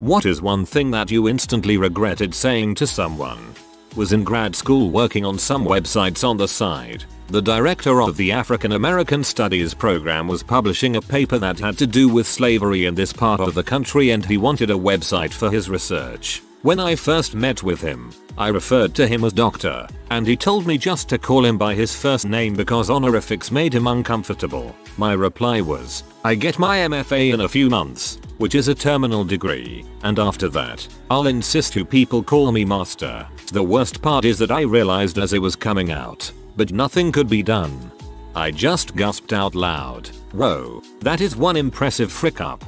What is one thing that you instantly regretted saying to someone? Was in grad school working on some websites on the side. The director of the African American Studies program was publishing a paper that had to do with slavery in this part of the country, and he wanted a website for his research. When I first met with him, I referred to him as Doctor, and he told me just to call him by his first name because honorifics made him uncomfortable. My reply was, I get my MFA in a few months, which is a terminal degree, and after that, I'll insist you people call me Master. The worst part is that I realized as it was coming out, but nothing could be done. I just gasped out loud, whoa, that is one impressive frick up.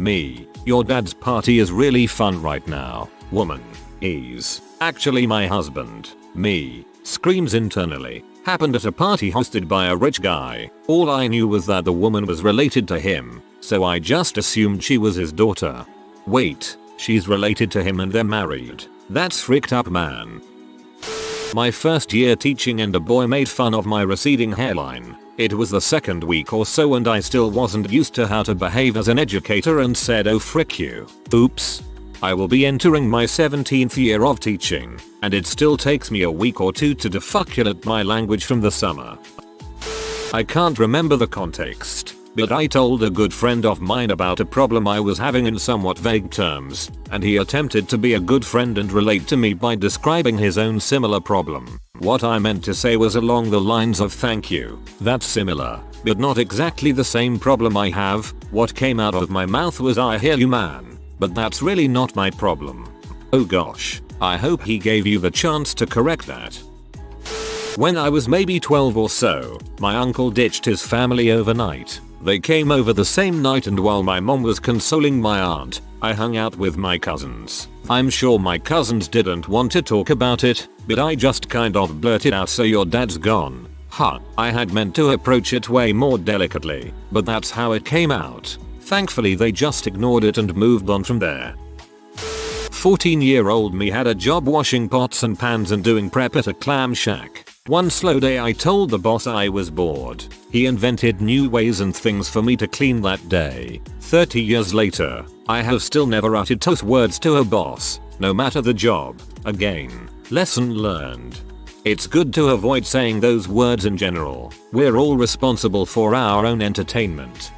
Me, your dad's party is really fun right now. Woman, he's actually my husband. Me, screams internally. Happened at a party hosted by a rich guy. All I knew was that the woman was related to him, so I just assumed she was his daughter. Wait, she's related to him and they're married. That's fricked up, man. My first year teaching and a boy made fun of my receding hairline. It was the second week or so and I still wasn't used to how to behave as an educator and said, oh frick you. Oops. I will be entering my 17th year of teaching, and it still takes me a week or two to defuculate my language from the summer. I can't remember the context, but I told a good friend of mine about a problem I was having in somewhat vague terms, and he attempted to be a good friend and relate to me by describing his own similar problem. What I meant to say was along the lines of thank you, that's similar, but not exactly the same problem I have. What came out of my mouth was I hear you man, but that's really not my problem. Oh gosh, I hope he gave you the chance to correct that. When I was maybe 12 or so, my uncle ditched his family overnight. They came over the same night, and while my mom was consoling my aunt, I hung out with my cousins. I'm sure my cousins didn't want to talk about it, but I just kind of blurted out, so your dad's gone. Huh, I had meant to approach it way more delicately, but that's how it came out. Thankfully they just ignored it and moved on from there. 14-year-old me had a job washing pots and pans and doing prep at a clam shack. One slow day I told the boss I was bored. He invented new ways and things for me to clean that day. 30 years later, I have still never uttered those words to a boss, no matter the job. Again, lesson learned. It's good to avoid saying those words in general. We're all responsible for our own entertainment.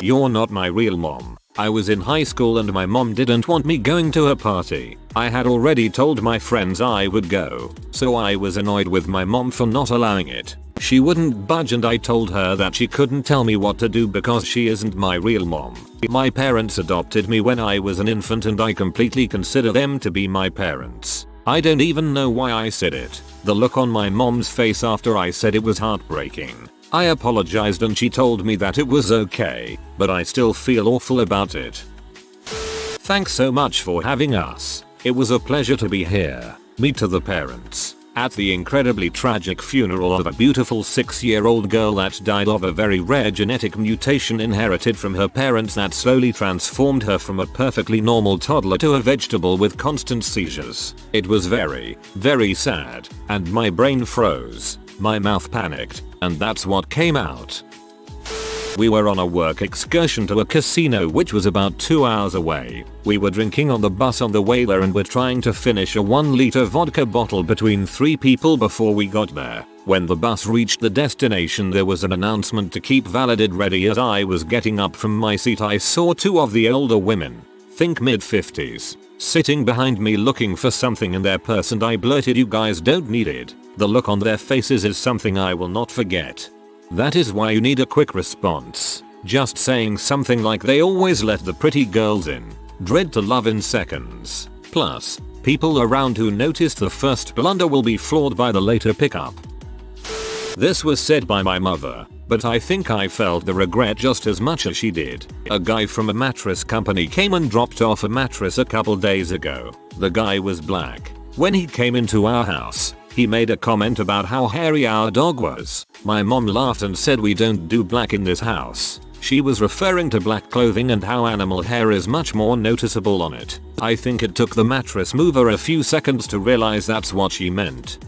You're not my real mom. I was in high school and my mom didn't want me going to her party. I had already told my friends I would go, so I was annoyed with my mom for not allowing it. She wouldn't budge and I told her that she couldn't tell me what to do because she isn't my real mom. My parents adopted me when I was an infant and I completely consider them to be my parents. I don't even know why I said it. The look on my mom's face after I said it was heartbreaking. I apologized and she told me that it was okay, but I still feel awful about it. Thanks so much for having us. It was a pleasure to be here. Me to the parents. At the incredibly tragic funeral of a beautiful 6-year-old girl that died of a very rare genetic mutation inherited from her parents that slowly transformed her from a perfectly normal toddler to a vegetable with constant seizures. It was very, very sad, and my brain froze. My mouth panicked, and that's what came out. We were on a work excursion to a casino which was about 2 hours away. We were drinking on the bus on the way there and were trying to finish a 1-liter vodka bottle between 3 people before we got there. When the bus reached the destination there was an announcement to keep Validid ready. As I was getting up from my seat I saw 2 of the older women, think mid-50s, sitting behind me looking for something in their purse and I blurted, "You guys don't need it." The look on their faces is something I will not forget. That is why you need a quick response. Just saying something like "they always let the pretty girls in. Dread to love in seconds." Plus, people around who noticed the first blunder will be floored by the later pickup. This was said by my mother, but I think I felt the regret just as much as she did. A guy from a mattress company came and dropped off a mattress a couple days ago. The guy was black. When he came into our house, he made a comment about how hairy our dog was. My mom laughed and said, "We don't do black in this house." She was referring to black clothing and how animal hair is much more noticeable on it. I think it took the mattress mover a few seconds to realize that's what she meant.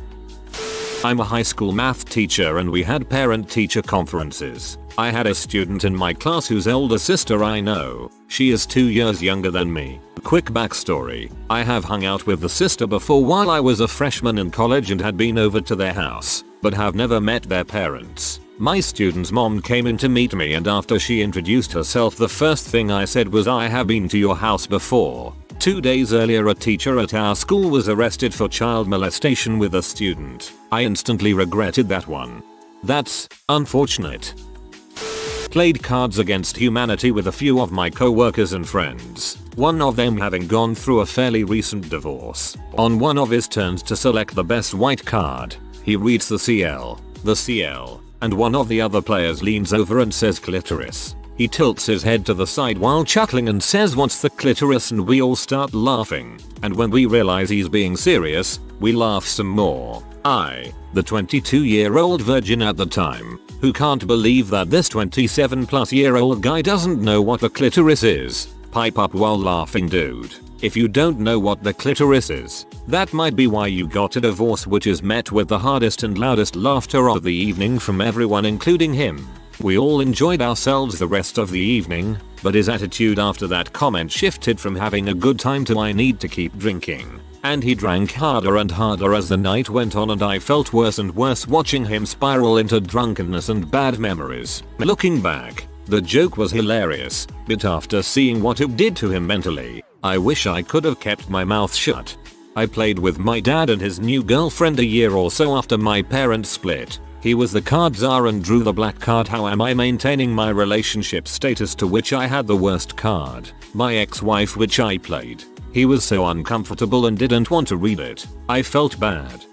I'm a high school math teacher and we had parent-teacher conferences. I had a student in my class whose older sister I know. She is 2 years younger than me. Quick backstory. I have hung out with the sister before while I was a freshman in college and had been over to their house, but have never met their parents. My student's mom came in to meet me, and after she introduced herself, the first thing I said was, "I have been to your house before." 2 days earlier, a teacher at our school was arrested for child molestation with a student. I instantly regretted that one. That's unfortunate. Played Cards Against Humanity with a few of my co-workers and friends, one of them having gone through a fairly recent divorce. On one of his turns to select the best white card, he reads the CL, and one of the other players leans over and says clitoris. He tilts his head to the side while chuckling and says, "What's the clitoris?" and we all start laughing, and when we realize he's being serious, we laugh some more. I, the 22-year-old virgin at the time, who can't believe that this 27-plus-year-old guy doesn't know what the clitoris is, pipe up while laughing. Dude, if you don't know what the clitoris is, that might be why you got a divorce, which is met with the hardest and loudest laughter of the evening from everyone, including him. We all enjoyed ourselves the rest of the evening, but his attitude after that comment shifted from having a good time to "I need to keep drinking." And he drank harder and harder as the night went on, and I felt worse and worse watching him spiral into drunkenness and bad memories. Looking back, the joke was hilarious, but after seeing what it did to him mentally, I wish I could have kept my mouth shut. I played with my dad and his new girlfriend a year or so after my parents split. He was the card czar and drew the black card. How am I maintaining my relationship status, to which I had the worst card, my ex-wife, which I played. He was so uncomfortable and didn't want to read it. I felt bad.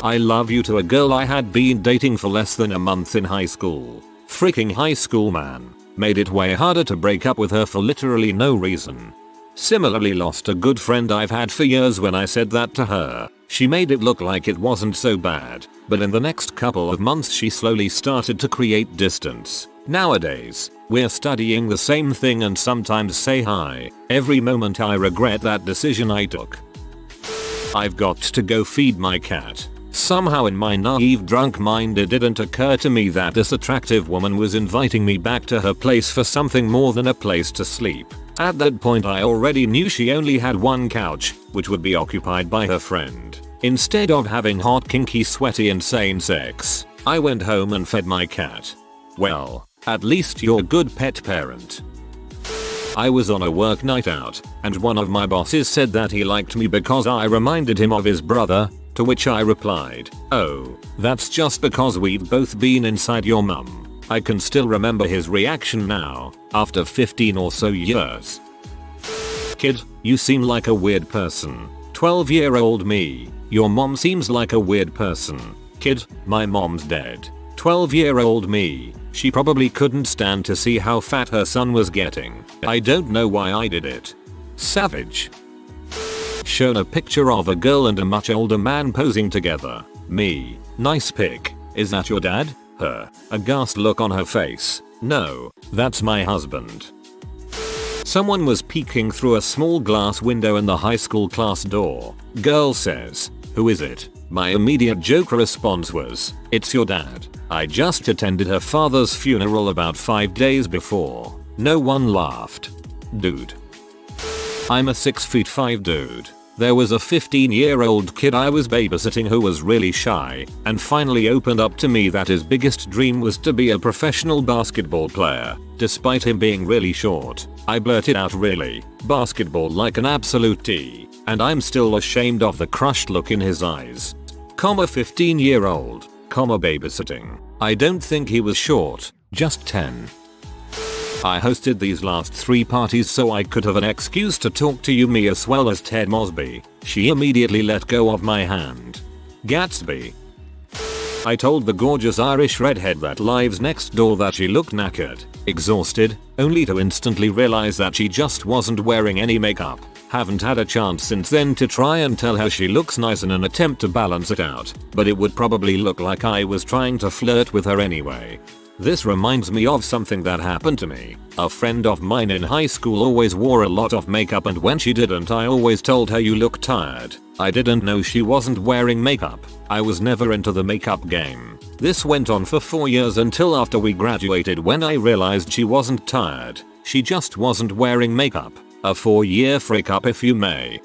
"I love you" to a girl I had been dating for less than a month in high school. Freaking high school, man. Made it way harder to break up with her for literally no reason. Similarly lost a good friend I've had for years when I said that to her. She made it look like it wasn't so bad, but in the next couple of months she slowly started to create distance. Nowadays, we're studying the same thing and sometimes say hi. Every moment I regret that decision I took. I've got to go feed my cat. Somehow in my naive drunk mind it didn't occur to me that this attractive woman was inviting me back to her place for something more than a place to sleep. At that point I already knew she only had one couch, which would be occupied by her friend. Instead of having hot, kinky, sweaty, insane sex, I went home and fed my cat. Well, at least you're a good pet parent. I was on a work night out, and one of my bosses said that he liked me because I reminded him of his brother, to which I replied, "Oh, that's just because we've both been inside your mum." I can still remember his reaction now, after 15 or so years. "Kid, you seem like a weird person." 12-year-old me, "Your mom seems like a weird person." Kid, "My mom's dead." 12-year-old me, "She probably couldn't stand to see how fat her son was getting. I don't know why I did it." Savage. Shown a picture of a girl and a much older man posing together. Me, "Nice pic. Is that your dad?" Her, aghast look on her face. "No, that's my husband." Someone was peeking through a small glass window in the high school class door. Girl says, "Who is it?" My immediate joke response was, "It's your dad. I just attended her father's funeral about 5 days before." No one laughed. Dude. I'm a 6'5" dude. There was a 15-year-old kid I was babysitting who was really shy and finally opened up to me that his biggest dream was to be a professional basketball player, despite him being really short. I blurted out, "Really? Basketball?" like an absolute T, and I'm still ashamed of the crushed look in his eyes. 15-year-old, babysitting. I don't think he was short, just 10. I hosted these last 3 parties so I could have an excuse to talk to you, me, as well as Ted Mosby. She immediately let go of my hand. Gatsby. I told the gorgeous Irish redhead that lives next door that she looked knackered, exhausted, only to instantly realize that she just wasn't wearing any makeup. Haven't had a chance since then to try and tell her she looks nice in an attempt to balance it out, but it would probably look like I was trying to flirt with her anyway. This reminds me of something that happened to me. A friend of mine in high school always wore a lot of makeup, and when she didn't, I always told her, "You look tired." I didn't know she wasn't wearing makeup. I was never into the makeup game. This went on for 4 years until after we graduated, when I realized she wasn't tired. She just wasn't wearing makeup. A 4-year breakup, if you may.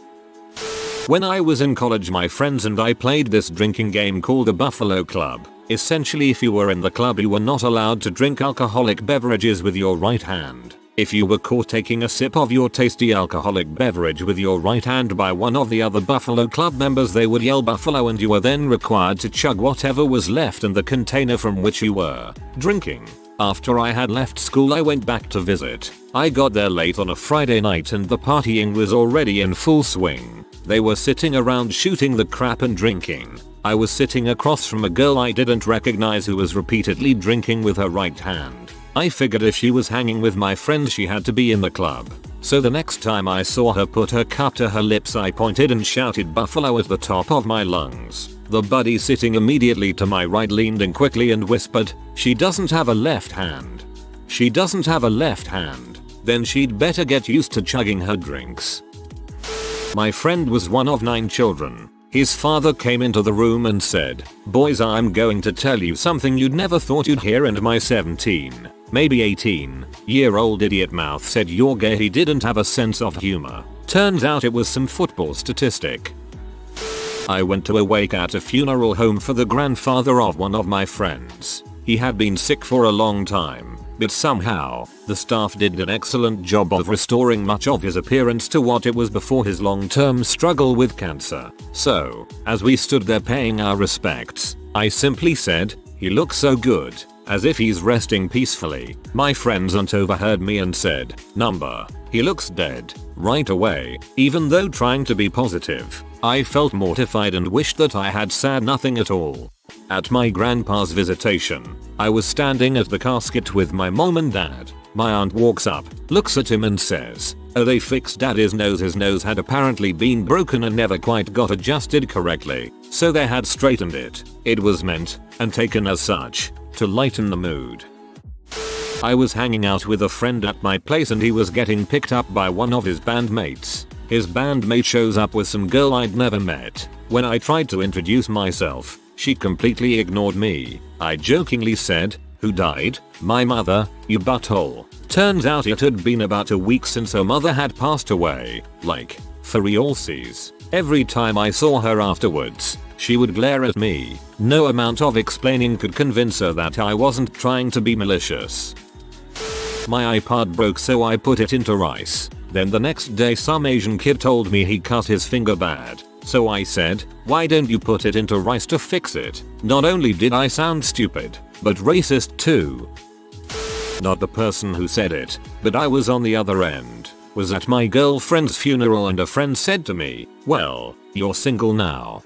When I was in college, my friends and I played this drinking game called the Buffalo Club. Essentially, if you were in the club, you were not allowed to drink alcoholic beverages with your right hand. If you were caught taking a sip of your tasty alcoholic beverage with your right hand by one of the other Buffalo Club members, they would yell "Buffalo," and you were then required to chug whatever was left in the container from which you were drinking. After I had left school, I went back to visit. I got there late on a Friday night and the partying was already in full swing. They were sitting around shooting the crap and drinking. I was sitting across from a girl I didn't recognize who was repeatedly drinking with her right hand. I figured if she was hanging with my friends, she had to be in the club. So the next time I saw her put her cup to her lips, I pointed and shouted "Buffalo" at the top of my lungs. The buddy sitting immediately to my right leaned in quickly and whispered, "She doesn't have a left hand. She doesn't have a left hand. Then she'd better get used to chugging her drinks." My friend was one of 9 children. His father came into the room and said, "Boys, I'm going to tell you something you'd never thought you'd hear," and my 17, maybe 18-year-old idiot mouth said, "You're gay." He didn't have a sense of humor. Turns out it was some football statistic. I went to a wake at a funeral home for the grandfather of one of my friends. He had been sick for a long time, but somehow, the staff did an excellent job of restoring much of his appearance to what it was before his long-term struggle with cancer. So, as we stood there paying our respects, I simply said, "He looks so good, as if he's resting peacefully." My friend's aunt overheard me and said, "Number, he looks dead," right away. Even though trying to be positive, I felt mortified and wished that I had said nothing at all. At my grandpa's visitation, I was standing at the casket with my mom and dad. My aunt walks up, looks at him and says, "Oh, they fixed Daddy's nose. His nose had apparently been broken and never quite got adjusted correctly, so they had straightened it. It was meant, and taken as such, to lighten the mood." I was hanging out with a friend at my place and he was getting picked up by one of his bandmates. His bandmate shows up with some girl I'd never met. When I tried to introduce myself, she completely ignored me. I jokingly said, "Who died?" "My mother, you butthole." Turns out it had been about a week since her mother had passed away. Like, for realsies. Every time I saw her afterwards, she would glare at me. No amount of explaining could convince her that I wasn't trying to be malicious. My iPod broke, so I put it into rice. Then the next day some Asian kid told me he cut his finger bad. So I said, "Why don't you put it into rice to fix it?" Not only did I sound stupid, but racist too. Not the person who said it, but I was on the other end. Was at my girlfriend's funeral and a friend said to me, "Well, you're single now."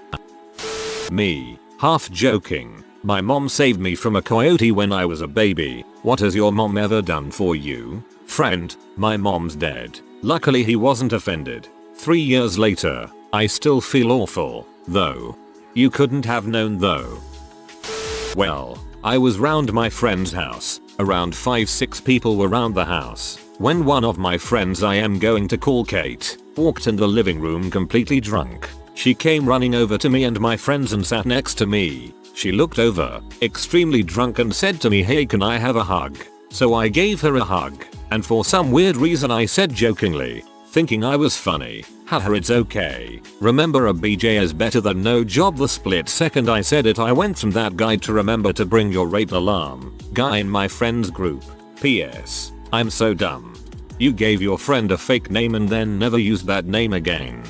Me, half joking, "My mom saved me from a coyote when I was a baby. What has your mom ever done for you?" Friend, "My mom's dead." Luckily he wasn't offended. 3 years later, I still feel awful, though. You couldn't have known though. Well, I was round my friend's house. Around 5-6 people were round the house, when one of my friends I am going to call Kate, walked in the living room completely drunk. She came running over to me and my friends and sat next to me. She looked over, extremely drunk, and said to me, "Hey, can I have a hug?" So I gave her a hug, and for some weird reason I said jokingly, thinking I was funny, "Haha, it's okay. Remember, a BJ is better than no job." The split second I said it, I went from that guide to "Remember to bring your rape alarm" guy in my friend's group. P.S. I'm so dumb. You gave your friend a fake name and then never used that name again.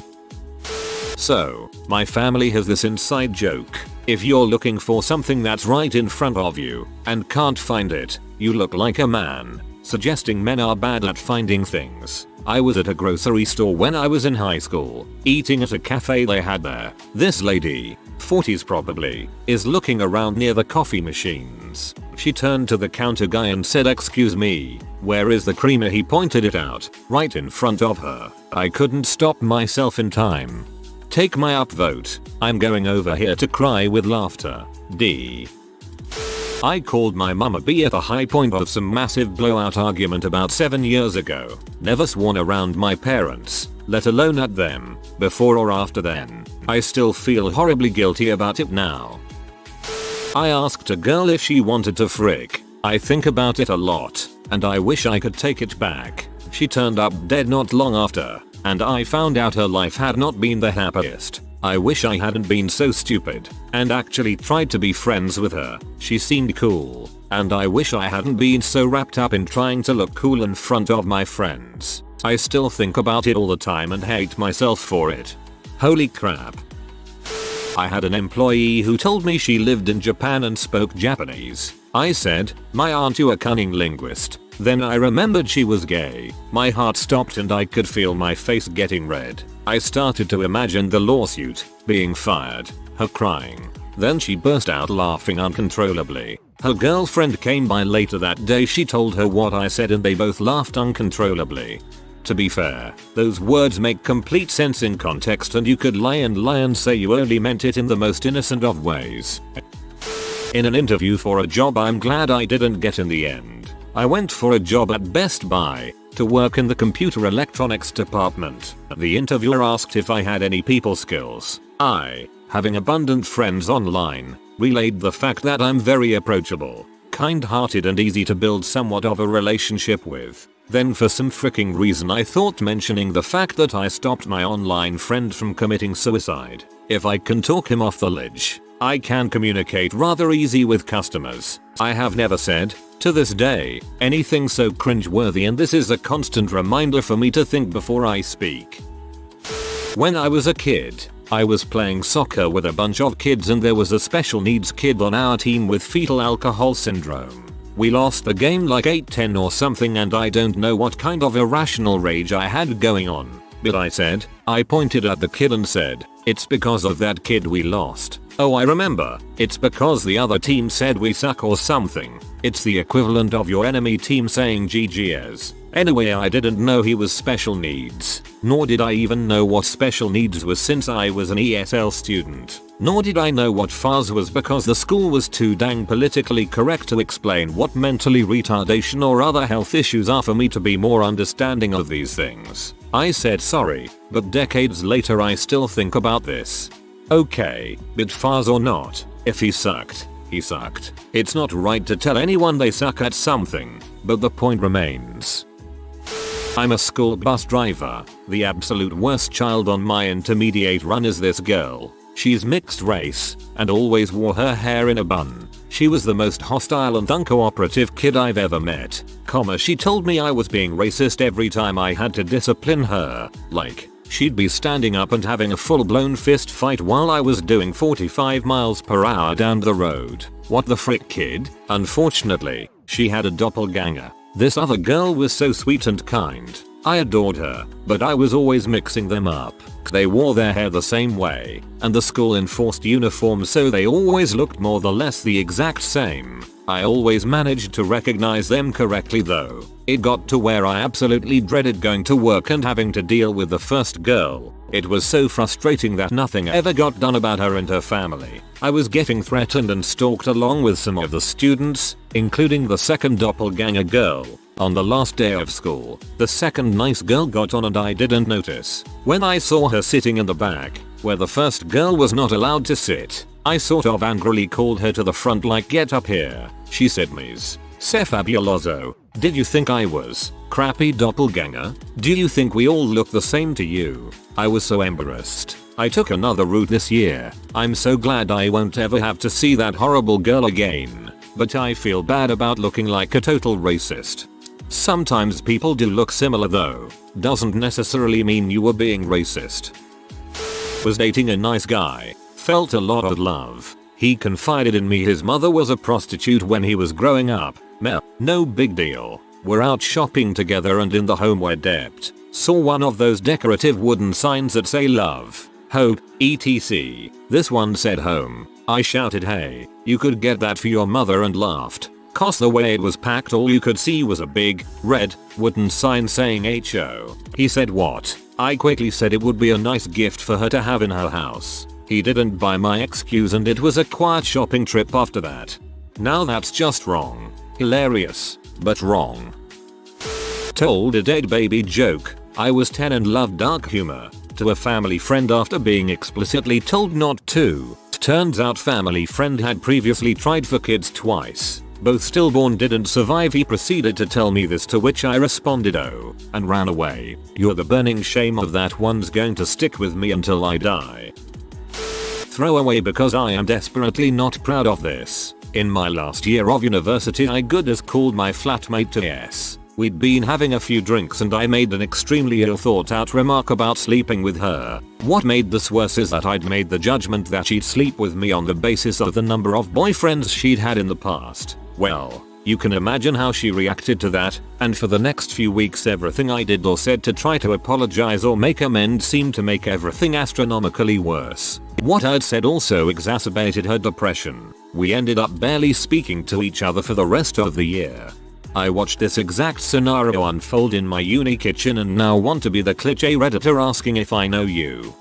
So, my family has this inside joke. If you're looking for something that's right in front of you and can't find it, you look like a man, suggesting men are bad at finding things. I was at a grocery store when I was in high school, eating at a cafe they had there. This lady, 40s probably, is looking around near the coffee machines. She turned to the counter guy and said, "Excuse me, where is the creamer?" He pointed it out, right in front of her. I couldn't stop myself in time. Take my upvote. I'm going over here to cry with laughter. D. I called my mum a B at the high point of some massive blowout argument about 7 years ago. Never sworn around my parents, let alone at them, before or after then. I still feel horribly guilty about it now. I asked a girl if she wanted to frick. I think about it a lot, and I wish I could take it back. She turned up dead not long after, and I found out her life had not been the happiest. I wish I hadn't been so stupid and actually tried to be friends with her. She seemed cool, and I wish I hadn't been so wrapped up in trying to look cool in front of my friends. I still think about it all the time and hate myself for it. Holy crap. I had an employee who told me she lived in Japan and spoke Japanese. I said, "My aren't you a cunning linguist?" Then I remembered she was gay. My heart stopped and I could feel my face getting red. I started to imagine the lawsuit, being fired, her crying. Then she burst out laughing uncontrollably. Her girlfriend came by later that day. She told her what I said and they both laughed uncontrollably. To be fair, those words make complete sense in context and you could lie and say you only meant it in the most innocent of ways. In an interview for a job I'm glad I didn't get in the end. I went for a job at Best Buy to work in the computer electronics department. The interviewer asked if I had any people skills. I, having abundant friends online, relayed the fact that I'm very approachable, kind-hearted and easy to build somewhat of a relationship with. Then for some freaking reason I thought mentioning the fact that I stopped my online friend from committing suicide. If I can talk him off the ledge, I can communicate rather easy with customers. I have never said, to this day, anything so cringe-worthy, and this is a constant reminder for me to think before I speak. When I was a kid, I was playing soccer with a bunch of kids and there was a special needs kid on our team with fetal alcohol syndrome. We lost the game like 8-10 or something and I don't know what kind of irrational rage I had going on. But I pointed at the kid and said, "It's because of that kid we lost." "Oh, I remember. It's because the other team said we suck or something." It's the equivalent of your enemy team saying GGS. Anyway, I didn't know he was special needs. Nor did I even know what special needs was since I was an ESL student. Nor did I know what FAS was because the school was too dang politically correct to explain what mentally retardation or other health issues are for me to be more understanding of these things. I said sorry, but decades later I still think about this. Okay, but FAS or not, if he sucked, he sucked. It's not right to tell anyone they suck at something, but the point remains. I'm a school bus driver. The absolute worst child on my intermediate run is this girl. She's mixed race and always wore her hair in a bun. She was the most hostile and uncooperative kid I've ever met. She told me I was being racist every time I had to discipline her. Like, she'd be standing up and having a full-blown fist fight while I was doing 45 miles per hour down the road. What the frick, kid? Unfortunately, she had a doppelganger. This other girl was so sweet and kind. I adored her, but I was always mixing them up. They wore their hair the same way, and the school enforced uniforms so they always looked more or less the exact same. I always managed to recognize them correctly though. It got to where I absolutely dreaded going to work and having to deal with the first girl. It was so frustrating that nothing ever got done about her and her family. I was getting threatened and stalked along with some of the students, including the second doppelganger girl. On the last day of school, the second nice girl got on and I didn't notice. When I saw her sitting in the back, where the first girl was not allowed to sit, I sort of angrily called her to the front like, "Get up here." She said, "Ms. Se fabuloso. Did you think I was crappy doppelganger? Do you think we all look the same to you?" I was so embarrassed. I took another route this year. I'm so glad I won't ever have to see that horrible girl again. But I feel bad about looking like a total racist. Sometimes people do look similar though. Doesn't necessarily mean you were being racist. Was dating a nice guy. Felt a lot of love. He confided in me his mother was a prostitute when he was growing up. No big deal. We're out shopping together and in the homeware depot. Saw one of those decorative wooden signs that say love, hope, etc. This one said home. I shouted, "Hey, you could get that for your mother," and laughed. Cause the way it was packed all you could see was a big, red, wooden sign saying HO. He said what? I quickly said it would be a nice gift for her to have in her house. He didn't buy my excuse and it was a quiet shopping trip after that. Now that's just wrong. Hilarious, but wrong. Told a dead baby joke. I was 10 and loved dark humor. To a family friend after being explicitly told not to. Turns out family friend had previously tried for kids twice. Both stillborn didn't survive. He proceeded to tell me this, to which I responded, "Oh," and ran away. You're the burning shame of that one's going to stick with me until I die. Throw away because I am desperately not proud of this. In my last year of university I good as called my flatmate to yes. We'd been having a few drinks and I made an extremely ill thought out remark about sleeping with her. What made this worse is that I'd made the judgment that she'd sleep with me on the basis of the number of boyfriends she'd had in the past. Well, you can imagine how she reacted to that, and for the next few weeks everything I did or said to try to apologize or make amends seemed to make everything astronomically worse. What I'd said also exacerbated her depression. We ended up barely speaking to each other for the rest of the year. I watched this exact scenario unfold in my uni kitchen and now want to be the cliché redditor asking if I know you.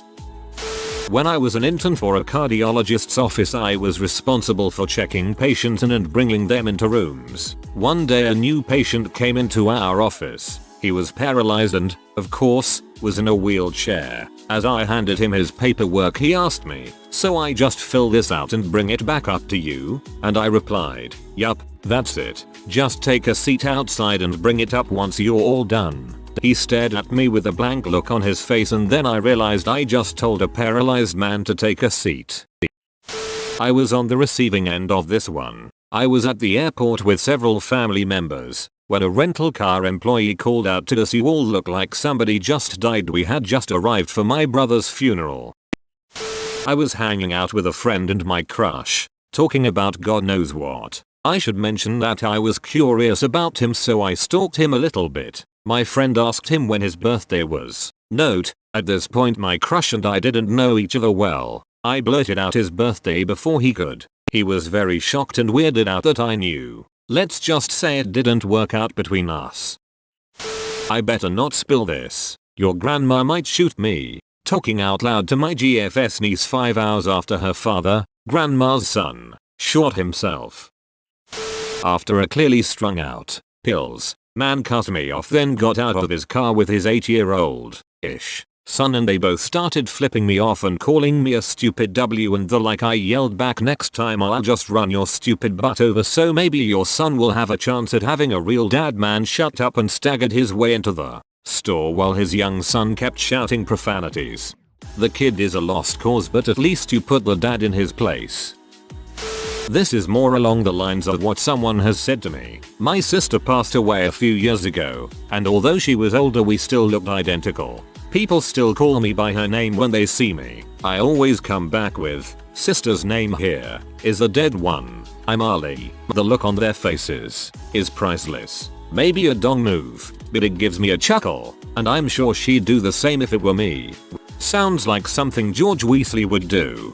When I was an intern for a cardiologist's office I was responsible for checking patients in and bringing them into rooms. One day a new patient came into our office. He was paralyzed and, of course, was in a wheelchair. As I handed him his paperwork he asked me, "So I just fill this out and bring it back up to you?" And I replied, "Yup, that's it. Just take a seat outside and bring it up once you're all done." He stared at me with a blank look on his face and then I realized I just told a paralyzed man to take a seat. I was on the receiving end of this one. I was at the airport with several family members when a rental car employee called out to us, "You all look like somebody just died." We had just arrived for my brother's funeral. I was hanging out with a friend and my crush, talking about God knows what. I should mention that I was curious about him so I stalked him a little bit. My friend asked him when his birthday was. Note, at this point my crush and I didn't know each other well. I blurted out his birthday before he could. He was very shocked and weirded out that I knew. Let's just say it didn't work out between us. I better not spill this. Your grandma might shoot me. Talking out loud to my GFS niece 5 hours after her father, grandma's son, shot himself. After a clearly strung out pills, man cut me off, then got out of his car with his 8-year-old-ish son and they both started flipping me off and calling me a stupid W and the like. I yelled back, "Next time I'll just run your stupid butt over so maybe your son will have a chance at having a real dad." Man shut up and staggered his way into the store while his young son kept shouting profanities. The kid is a lost cause, but at least you put the dad in his place. This is more along the lines of what someone has said to me. My sister passed away a few years ago, and although she was older we still looked identical. People still call me by her name when they see me. I always come back with, "Sister's name here is a dead one. I'm Ali." The look on their faces is priceless. Maybe a dong move, but it gives me a chuckle, and I'm sure she'd do the same if it were me. Sounds like something George Weasley would do.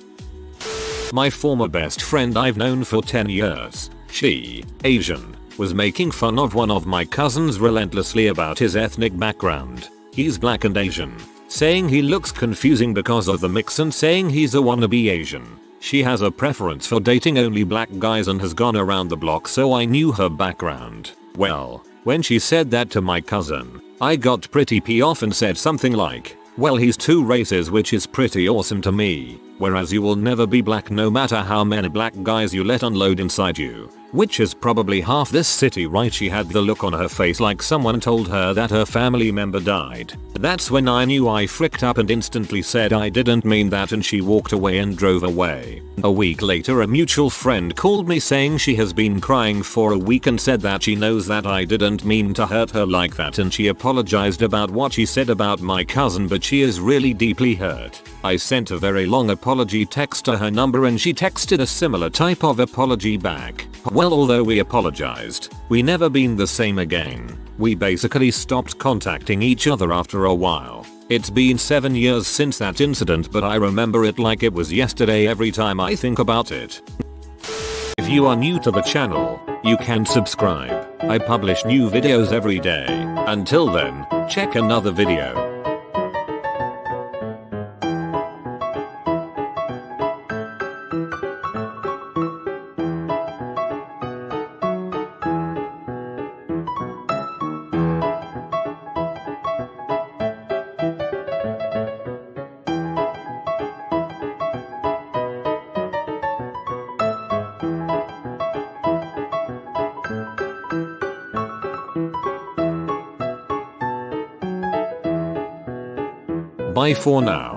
My former best friend I've known for 10 years, she, Asian, was making fun of one of my cousins relentlessly about his ethnic background. He's black and Asian, saying he looks confusing because of the mix and saying he's a wannabe Asian. She has a preference for dating only black guys and has gone around the block, so I knew her background. Well, when she said that to my cousin, I got pretty pissed off and said something like, "Well, he's two races, which is pretty awesome to me. Whereas you will never be black no matter how many black guys you let unload inside you." Which is probably half this city, right? She had the look on her face like someone told her that her family member died. That's when I knew I fricked up and instantly said I didn't mean that, and she walked away and drove away. A week later a mutual friend called me saying she has been crying for a week and said that she knows that I didn't mean to hurt her like that, and she apologized about what she said about my cousin, but she is really deeply hurt. I sent a very long apology text to her number and she texted a similar type of apology back. Well, although we apologized, we never been the same again. We basically stopped contacting each other after a while. It's been 7 years since that incident, but I remember it like it was yesterday every time I think about it. If you are new to the channel, you can subscribe. I publish new videos every day. Until then, check another video. Bye for now.